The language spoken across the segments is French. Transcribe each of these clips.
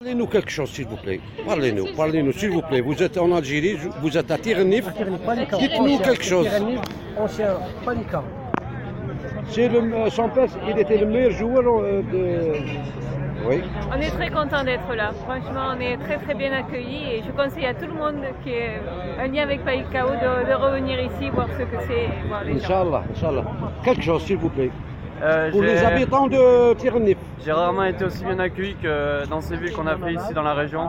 Parlez-nous quelque chose, s'il vous plaît. Parlez-nous, s'il vous plaît. Vous êtes en Algérie, vous êtes à Tirenif. Dites-nous quelque chose. Ancien Palika. Son père, il était le meilleur joueur de... Oui. On est très content d'être là. Franchement, on est très très bien accueillis et je conseille à tout le monde qui est un lien avec Palikao de revenir ici, voir ce que c'est, voir les gens. Inch'Allah. Quelque chose, s'il vous plaît. Pour les habitants de Tirenif. J'ai rarement été aussi bien accueilli que dans ces villes qu'on a fait ici dans la région.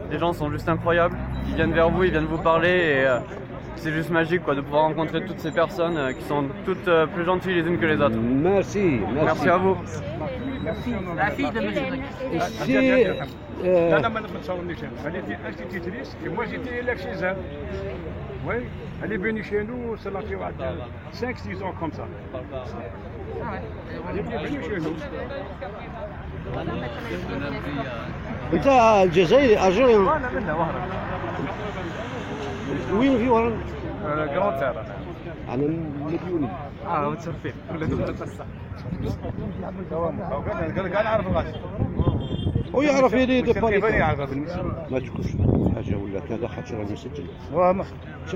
Les gens sont juste incroyables. Ils viennent vers vous, ils viennent vous parler et c'est juste magique de pouvoir rencontrer toutes ces personnes qui sont toutes plus gentilles les unes que les autres. Merci. Merci à vous. La fille de Belgique. Moi j'étais élève chez elle. Oui, elle est venue chez nous, ça l'a fait 5-6 ans comme ça. Elle est venue chez nous. انت الجزائري الجيريان انا منها وهران. وين في وهران؟ جراند سير انا مديوني متشرفين قال عارف الغاش ويعرف يدي بالنسبه ما تكونش حاجه ولا كذا خاطر المسجل وما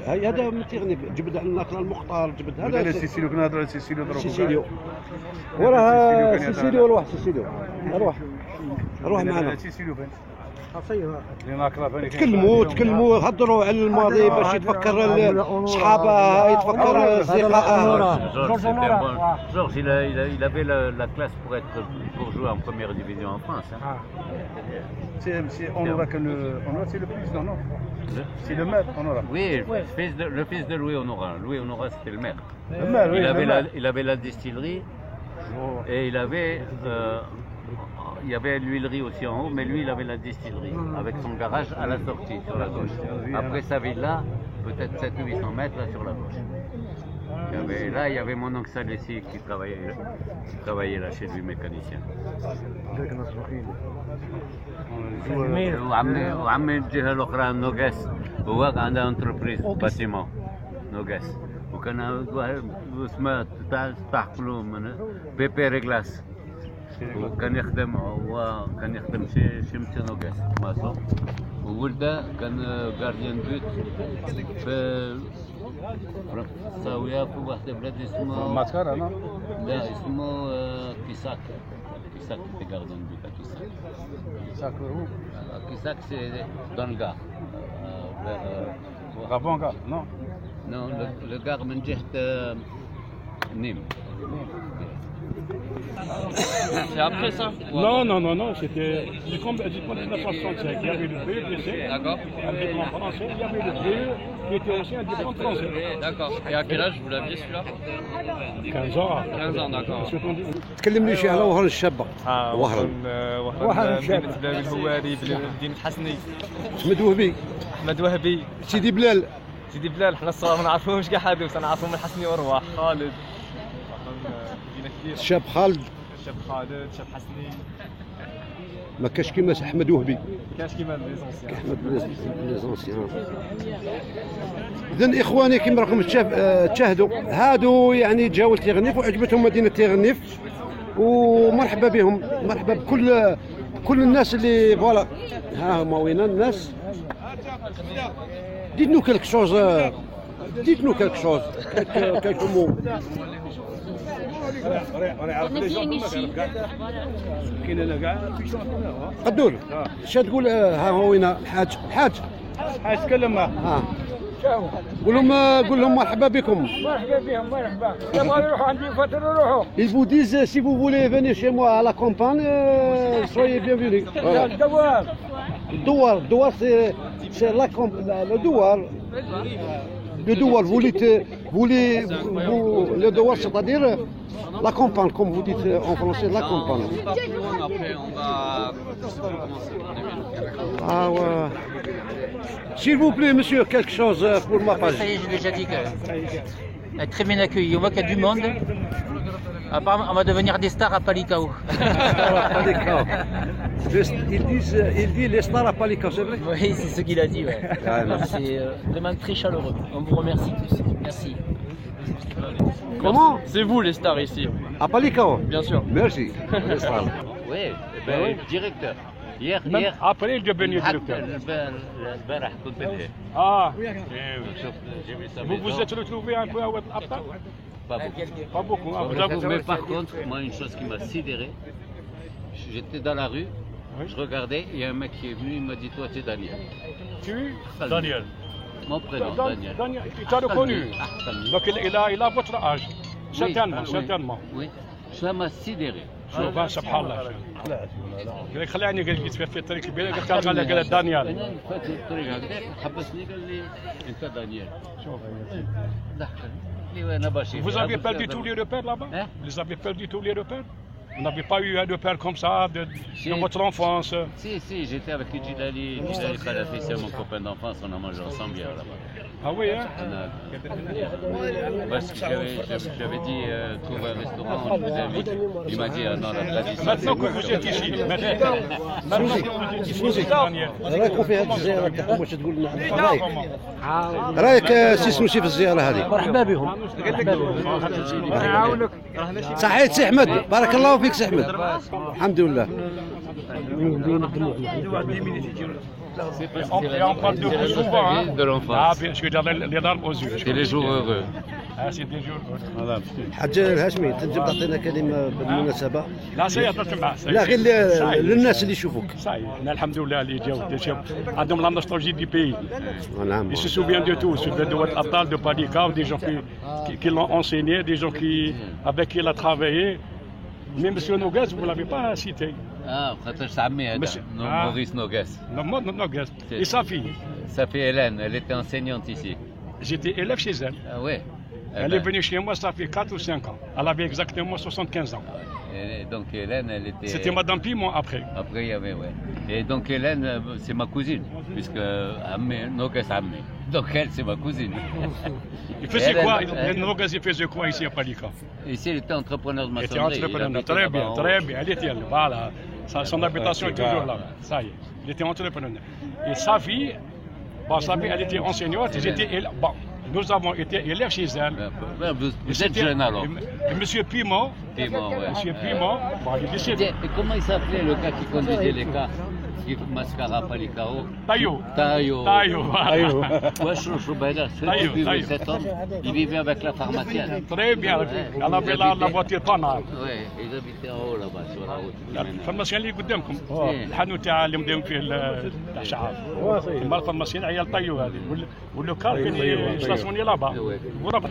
هذا مثيرني جبد الناقل المختار جبد هذا سيسيليو كنا نهضروا سيسيليو سيسيليو وراه سيسيليو روح سيسيليو روح معنا سيسيليو فين تكلموا هضروا على الماضي باش يتفكر صحابه يتفكر اصدقائه. Georges, il avait la classe pour jouer en première division en France. C'est le plus, non? C'est le maire, Honora. Oui, le fils de Louis Honora. Louis Honora, c'était le maire. Le maire, oui, il avait la distillerie et il y avait l'huilerie aussi en haut, mais lui il avait la distillerie avec son garage à la sortie sur la gauche. Après sa villa, peut-être 700-800 mètres là sur la gauche. Là il y avait mon oncle Salessi qui travaillait là chez lui mécanicien. وعمي الجهة الأخرى نوغاس هو عنده انتربريز باتيمون نوغاس وكان اسمه تحقلو من بيبي ريغلاس وكان يخدم شي نوغاس ماسو وولده كان جارديان بوت في ساوية في واحد بلاد اسمه ماسكارا لا اسمه كيساك في جارديان بوت كيساك سي dans le Gard Gabon Gard non non le Gard من جهة Nîmes. C'est après ça? Non, c'était du 1965. Il y avait le BEPC, D'accord. un diplôme français, il y avait le BE qui était aussi un diplôme français. D'accord. Et à quel âge vous l'aviez celui-là? 15 ans. 15 ans, d'accord. تكلم لي شي على وهران الشابه. وهران مدينة بلال الهواري مدينة حسني. احمد وهبي. احمد وهبي. سيدي بلال. سيدي بلال حنا الصغار ما نعرفوهمش كاع حد بس نعرفهم من حسني وارواح. خالد. الشاب خالد. الشاب خالد، الشاب حسني. ما كاش كيما احمد وهبي. كاش كيما ليزونسيان. احمد ليزونسيان. اذا اخواني كيما راكم تشاهدوا هادو يعني جاوا لتيغنيف وعجبتهم مدينه تيغنيف ومرحبا بهم مرحبا بكل الناس اللي فوالا ها هما وين الناس. dites-nous quelque chose quelques mots. قدور اش تقول ها هو وين الحاج تكلم معاه قول لهم مرحبا بكم. مرحبا بهم مرحبا. يبغوا يروحوا عندي فترة يروحوا. Ils vous disent si vous voulez venir chez moi à la campagne, soyez bienvenus. الدوار c'est la campagne. Le douar, le douar, c'est-à-dire la campagne, comme vous dites en français, la campagne. Après, on va Ah ouais. S'il vous plaît, monsieur, quelque chose pour ma page. Ça y est, j'ai déjà dit que est très bien accueilli. On voit qu'il y a du monde. Apparemment, on va devenir des stars à Palikao. Il dit les stars à Palikao, c'est vrai? Oui, c'est ce qu'il a dit. Ouais. C'est vraiment très chaleureux. On vous remercie tous. Merci. Comment? C'est vous les stars ici. À Palikao? Bien sûr. Merci. Les stars. Oui, directeur. hier Après, il est devenu directeur. البارح كنت به Ah, شفت j'ai vu ça. vous vous êtes retrouvé un peu à Oued Abtal? Pas beaucoup. Pas beaucoup. Hein. Vous avez... Mais par contre, moi, une chose qui m'a sidéré, j'étais dans la rue, Oui. je regardais, il y a un mec qui est venu, il m'a dit, toi, tu es Daniel. Tu? Daniel. Mon prénom, Daniel. Daniel, il t'a reconnu. Donc il a votre âge. Certainement, oui, certainement. Oui, ça m'a sidéré. شوف سبحان الله. قال خلاني قال يتفق في الطريق كبير قال دانيال. انا فات الطريق هكذاك حبسني قال لي انت دانيال. شوف. ضحك لي وانا ماشي. Vous avez perdu tous les repères là-bas? Hein? Vous avez perdu tous les repères? Vous n'avez pas eu un repère comme ça de votre enfance? Si, j'étais avec Djilali Khalafi, c'est mon copain d'enfance, on a mangé ensemble hier là-bas. Ah oui, hein? Parce que j'avais dit trouver un restaurant, on vous invite. Il m'a dit non, la tradition. Maintenant que vous êtes ici, maintenant que vous êtes ici, Daniel. رايكم في هذه الزياره تاعكم واش تقول لنا رايك سي سنوسي في الزياره هذه؟ مرحبا بهم. صحيت سي احمد، بارك الله فيك سي احمد. الحمد لله. Et on parle de vous souvent, hein? De Ah, l'enfance. bien, je suis dans les larmes aux yeux. C'est les jours heureux. Ah, c'est des jours heureux. حاج الهاشمي تنجم تعطينا كلمه بالمناسبه؟ لا سيهضرت معاه. لا غير للناس اللي يشوفوك. صحيح، الحمد لله اللي جاو عندهم لا نوستالجي دي بي. نعم. Ils se souviennent de tout, de Oued Abtal, de Palika, des gens qui l'ont enseigné, des gens avec qui il a travaillé. Mais M. Noguès, vous ne l'avez pas cité. خاطر عمي هذا موريس نوغاس. Noguès. Et sa fille. Ça fait Hélène, elle était enseignante ici. J'étais élève chez elle. Ah ouais. Elle est venue chez moi, ça fait 4 ou 5 ans. Elle avait exactement 75 ans. Et donc Hélène, elle était. C'était Madame Pimon après. Après, il y avait, ouais. Et donc Hélène, c'est ma cousine, puisque Noguès Ammé. Donc elle, c'est ma cousine. Il faisait Hélène, quoi? hein? Noguès, il faisait quoi ici à Palika? Ici, il était entrepreneur de Il était maçonnerie. entrepreneur. Il Très habitait bien, là-bas en très haut. bien. Elle était là. Voilà. Son habitation est toujours là. Ça y est. Il était entrepreneur. Et sa fille, elle était enseignante. Bon, nous avons été élèves chez elle. Vous êtes jeune alors. Et Monsieur Pimon, Pimon, ouais. Monsieur Pimon, bon, il est décédé. Et comment il s'appelait le gars qui conduisait les cars, qui mascara Palicao? Tayo. Tayo. Ouais, je Tayo. cet homme, il vivait avec la pharmacienne. Très bien. Elle avait la voiture Panhard. Oui, ils habitaient en haut là-bas, sur la route. الفرماسيان اللي قدامكم الحانوت تاع اللي مداوم فيه تاع شعار كما الفرماسيان عيال طيو هذه ولو كار كان يستاسيوني لابا وربط